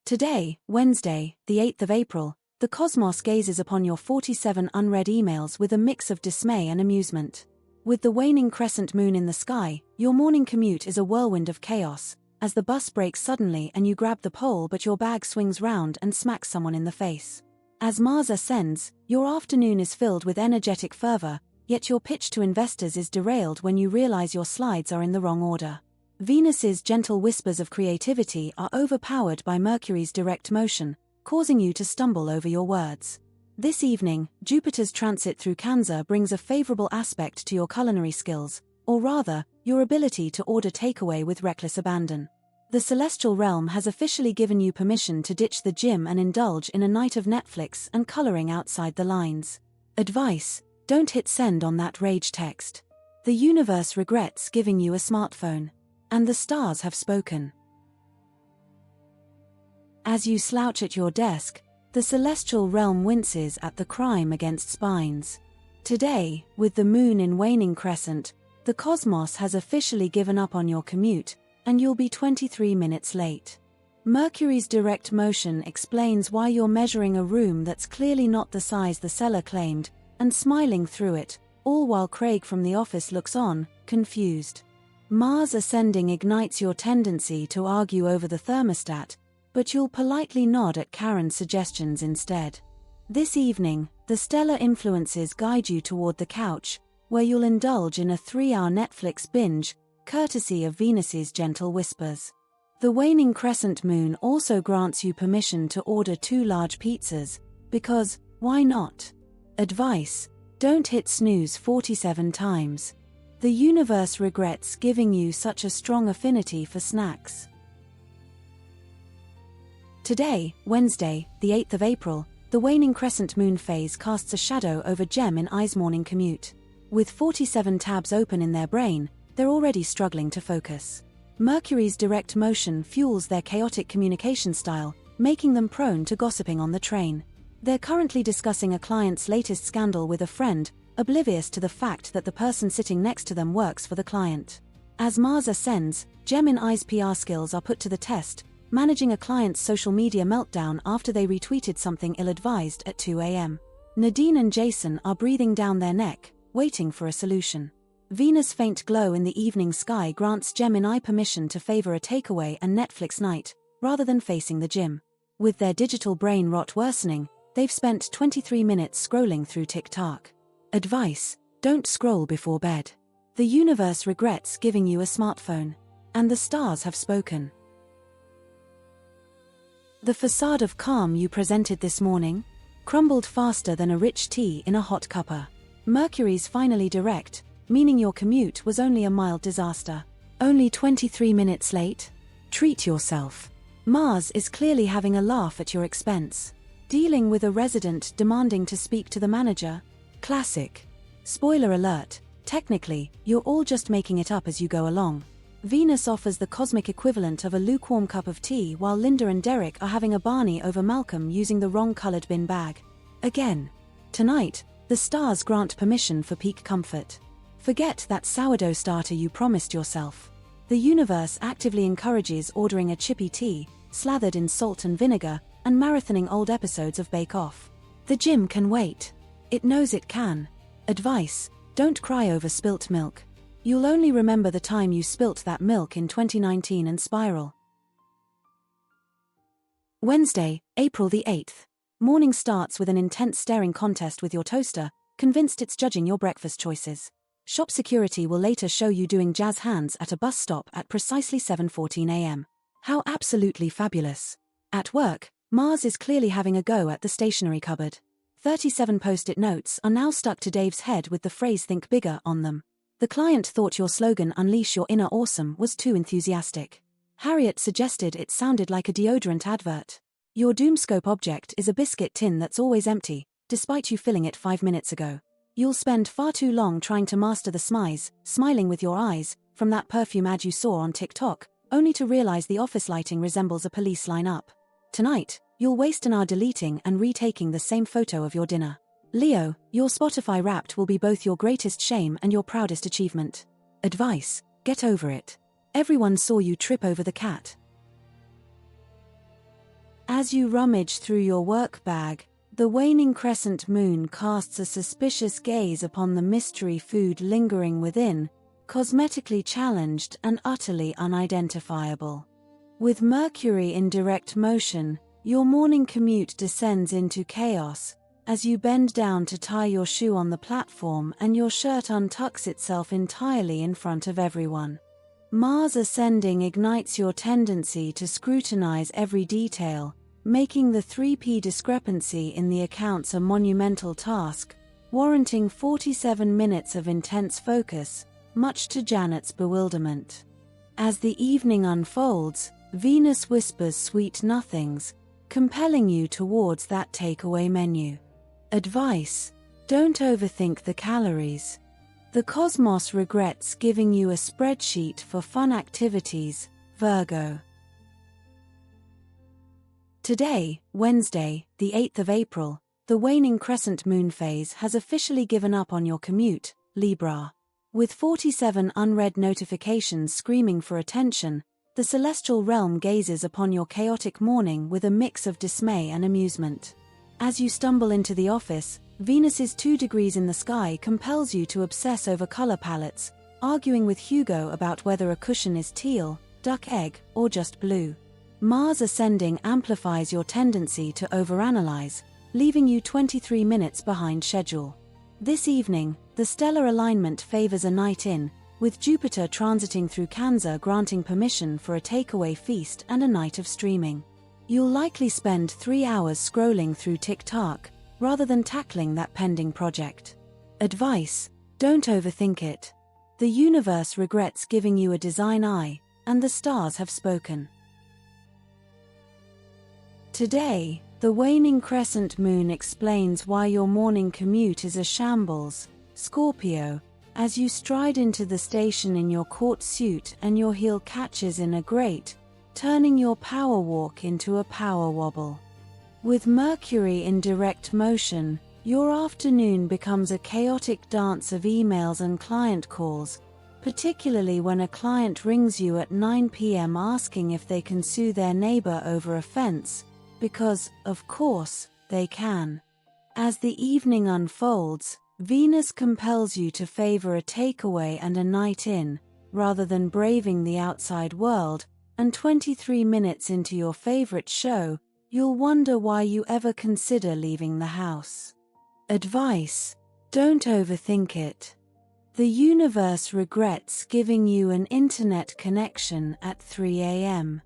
Today, Wednesday, the 8th of April, the cosmos gazes upon your 47 unread emails with a mix of dismay and amusement. With the waning crescent moon in the sky, your morning commute is a whirlwind of chaos, as the bus brakes suddenly and you grab the pole but your bag swings round and smacks someone in the face. As Mars ascends, your afternoon is filled with energetic fervor, yet your pitch to investors is derailed when you realize your slides are in the wrong order. Venus's gentle whispers of creativity are overpowered by Mercury's direct motion, causing you to stumble over your words. This evening, Jupiter's transit through Cancer brings a favorable aspect to your culinary skills, or rather, your ability to order takeaway with reckless abandon. The celestial realm has officially given you permission to ditch the gym and indulge in a night of Netflix and coloring outside the lines. Advice: don't hit send on that rage text. The universe regrets giving you a smartphone. And the stars have spoken. As you slouch at your desk, the celestial realm winces at the crime against spines. Today, with the moon in waning crescent, the cosmos has officially given up on your commute, and you'll be 23 minutes late. Mercury's direct motion explains why you're measuring a room that's clearly not the size the seller claimed, and smiling through it, all while Craig from the office looks on, confused. Mars ascending ignites your tendency to argue over the thermostat, but you'll politely nod at Karen's suggestions instead. This evening, the stellar influences guide you toward the couch, where you'll indulge in a 3-hour Netflix binge, courtesy of Venus's gentle whispers. The waning crescent moon also grants you permission to order 2 large pizzas, because, why not? Advice: don't hit snooze 47 times. The universe regrets giving you such a strong affinity for snacks. Today, Wednesday, the 8th of April, the waning crescent moon phase casts a shadow over Gemini's morning commute. With 47 tabs open in their brain, they're already struggling to focus. Mercury's direct motion fuels their chaotic communication style, making them prone to gossiping on the train. They're currently discussing a client's latest scandal with a friend, oblivious to the fact that the person sitting next to them works for the client. As Mars ascends, Gemini's PR skills are put to the test, managing a client's social media meltdown after they retweeted something ill-advised at 2 a.m. Nadine and Jason are breathing down their neck, waiting for a solution. Venus' faint glow in the evening sky grants Gemini permission to favor a takeaway and Netflix night, rather than facing the gym. With their digital brain rot worsening, they've spent 23 minutes scrolling through TikTok. Advice: don't scroll before bed. The universe regrets giving you a smartphone. And the stars have spoken. The facade of calm you presented this morning crumbled faster than a rich tea in a hot cuppa. Mercury's finally direct, meaning your commute was only a mild disaster. Only 23 minutes late? Treat yourself. Mars is clearly having a laugh at your expense. Dealing with a resident demanding to speak to the manager? Classic. Spoiler alert, technically, you're all just making it up as you go along. Venus offers the cosmic equivalent of a lukewarm cup of tea while Linda and Derek are having a Barney over Malcolm using the wrong colored bin bag. Again. Tonight, the stars grant permission for peak comfort. Forget that sourdough starter you promised yourself. The universe actively encourages ordering a chippy tea, slathered in salt and vinegar, and marathoning old episodes of Bake Off. The gym can wait. It knows it can. Advice: don't cry over spilt milk. You'll only remember the time you spilt that milk in 2019 and spiral. Wednesday, April the 8th. Morning starts with an intense staring contest with your toaster, convinced it's judging your breakfast choices. Shop security will later show you doing jazz hands at a bus stop at precisely 7:14 a.m. How absolutely fabulous. At work, Mars is clearly having a go at the stationery cupboard. 37 post-it notes are now stuck to Dave's head with the phrase "think bigger" on them. The client thought your slogan "Unleash your inner awesome" was too enthusiastic. Harriet suggested it sounded like a deodorant advert. Your Doomoscope object is a biscuit tin that's always empty, despite you filling it 5 minutes ago. You'll spend far too long trying to master the smiling with your eyes, from that perfume ad you saw on TikTok, only to realize the office lighting resembles a police lineup. Tonight, you'll waste an hour deleting and retaking the same photo of your dinner. Leo, your Spotify Wrapped will be both your greatest shame and your proudest achievement. Advice: get over it. Everyone saw you trip over the cat. As you rummage through your work bag, the waning crescent moon casts a suspicious gaze upon the mystery food lingering within, cosmetically challenged and utterly unidentifiable. With Mercury in direct motion, your morning commute descends into chaos, as you bend down to tie your shoe on the platform and your shirt untucks itself entirely in front of everyone. Mars ascending ignites your tendency to scrutinize every detail, making the 3p discrepancy in the accounts a monumental task, warranting 47 minutes of intense focus, much to Janet's bewilderment. As the evening unfolds, Venus whispers sweet nothings, compelling you towards that takeaway menu. Advice: don't overthink the calories. The cosmos regrets giving you a spreadsheet for fun activities, Virgo. Today, Wednesday, the 8th of April, the waning crescent moon phase has officially given up on your commute, Libra. With 47 unread notifications screaming for attention, the celestial realm gazes upon your chaotic morning with a mix of dismay and amusement. As you stumble into the office, Venus's 2 degrees in the sky compels you to obsess over color palettes, arguing with Hugo about whether a cushion is teal, duck egg, or just blue. Mars ascending amplifies your tendency to overanalyze, leaving you 23 minutes behind schedule. This evening, the stellar alignment favors a night in, with Jupiter transiting through Cancer granting permission for a takeaway feast and a night of streaming. You'll likely spend 3 hours scrolling through TikTok, rather than tackling that pending project. Advice: don't overthink it. The universe regrets giving you a design eye, and the stars have spoken. Today, the waning crescent moon explains why your morning commute is a shambles, Scorpio, as you stride into the station in your court suit and your heel catches in a grate, turning your power walk into a power wobble. With Mercury in direct motion, your afternoon becomes a chaotic dance of emails and client calls, particularly when a client rings you at 9 p.m. asking if they can sue their neighbor over a fence, because, of course, they can. As the evening unfolds, Venus compels you to favor a takeaway and a night in, rather than braving the outside world, and 23 minutes into your favorite show, you'll wonder why you ever consider leaving the house. Advice: don't overthink it. The universe regrets giving you an internet connection at 3 a.m.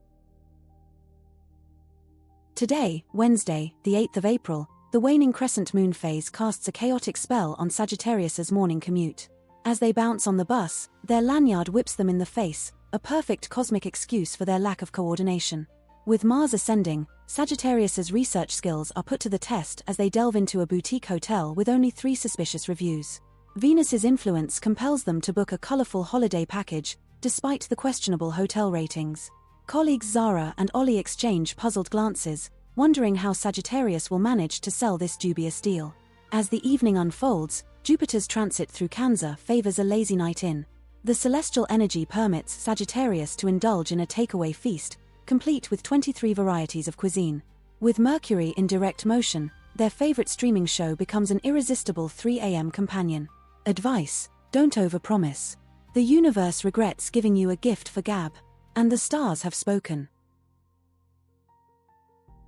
Today, Wednesday, the 8th of April, the waning crescent moon phase casts a chaotic spell on Sagittarius's morning commute. As they bounce on the bus, their lanyard whips them in the face, a perfect cosmic excuse for their lack of coordination. With Mars ascending, Sagittarius's research skills are put to the test as they delve into a boutique hotel with only 3 suspicious reviews. Venus's influence compels them to book a colorful holiday package, despite the questionable hotel ratings. Colleagues Zara and Ollie exchange puzzled glances, wondering how Sagittarius will manage to sell this dubious deal. As the evening unfolds, Jupiter's transit through Cancer favors a lazy night in. The celestial energy permits Sagittarius to indulge in a takeaway feast, complete with 23 varieties of cuisine. With Mercury in direct motion, their favorite streaming show becomes an irresistible 3 a.m. companion. Advice: don't overpromise. The universe regrets giving you a gift for gab, and the stars have spoken.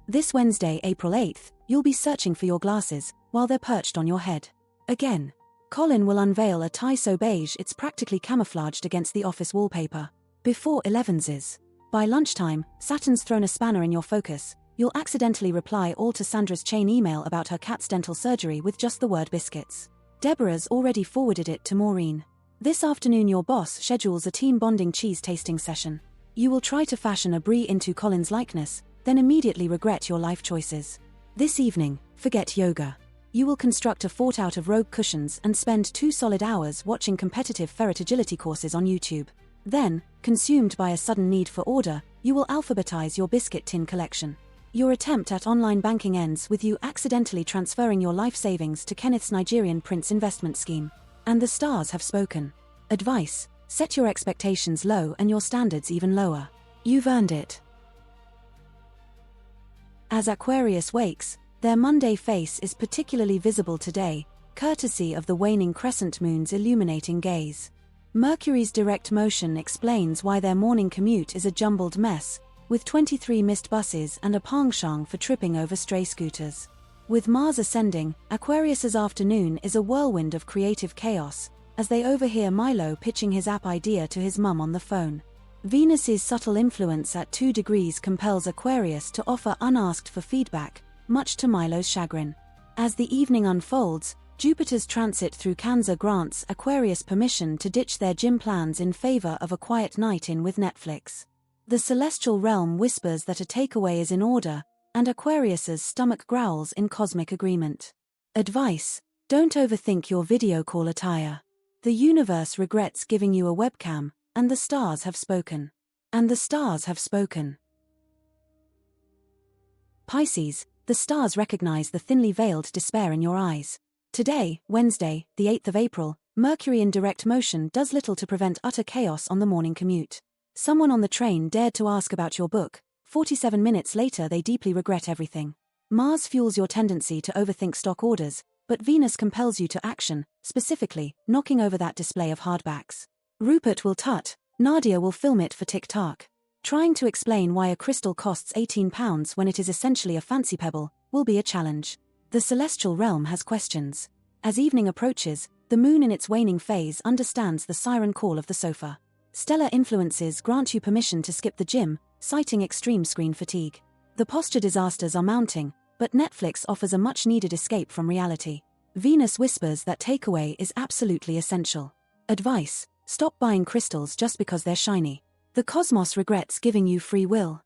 This Wednesday, April 8th, you'll be searching for your glasses, while they're perched on your head. Again, Colin will unveil a tie so beige it's practically camouflaged against the office wallpaper. Before 11's. By lunchtime, Saturn's thrown a spanner in your focus. You'll accidentally reply all to Sandra's chain email about her cat's dental surgery with just the word biscuits. Deborah's already forwarded it to Maureen. This afternoon your boss schedules a team bonding cheese tasting session. You will try to fashion a brie into Colin's likeness, then immediately regret your life choices. This evening, forget yoga. You will construct a fort out of rogue cushions and spend 2 solid hours watching competitive ferret agility courses on YouTube. Then, consumed by a sudden need for order, you will alphabetize your biscuit tin collection. Your attempt at online banking ends with you accidentally transferring your life savings to Kenneth's Nigerian prince investment scheme. And the stars have spoken. Advice: set your expectations low and your standards even lower. You've earned it. As Aquarius wakes, their Monday face is particularly visible today, courtesy of the waning crescent moon's illuminating gaze. Mercury's direct motion explains why their morning commute is a jumbled mess, with 23 missed buses and a penchant for tripping over stray scooters. With Mars ascending, Aquarius's afternoon is a whirlwind of creative chaos, as they overhear Milo pitching his app idea to his mum on the phone. Venus's subtle influence at 2 degrees compels Aquarius to offer unasked for feedback, much to Milo's chagrin. As the evening unfolds, Jupiter's transit through Cancer grants Aquarius permission to ditch their gym plans in favor of a quiet night in with Netflix. The celestial realm whispers that a takeaway is in order, and Aquarius's stomach growls in cosmic agreement. Advice: don't overthink your video call attire. The universe regrets giving you a webcam, and the stars have spoken. And the stars have spoken. Pisces, the stars recognize the thinly veiled despair in your eyes. Today, Wednesday, the 8th of April, Mercury in direct motion does little to prevent utter chaos on the morning commute. Someone on the train dared to ask about your book. 47 minutes later they deeply regret everything. Mars fuels your tendency to overthink stock orders, but Venus compels you to action, specifically, knocking over that display of hardbacks. Rupert will tut, Nadia will film it for TikTok. Trying to explain why a crystal costs £18 when it is essentially a fancy pebble will be a challenge. The celestial realm has questions. As evening approaches, the moon in its waning phase understands the siren call of the sofa. Stellar influences grant you permission to skip the gym, citing extreme screen fatigue. The posture disasters are mounting, but Netflix offers a much-needed escape from reality. Venus whispers that takeaway is absolutely essential. Advice: stop buying crystals just because they're shiny. The cosmos regrets giving you free will.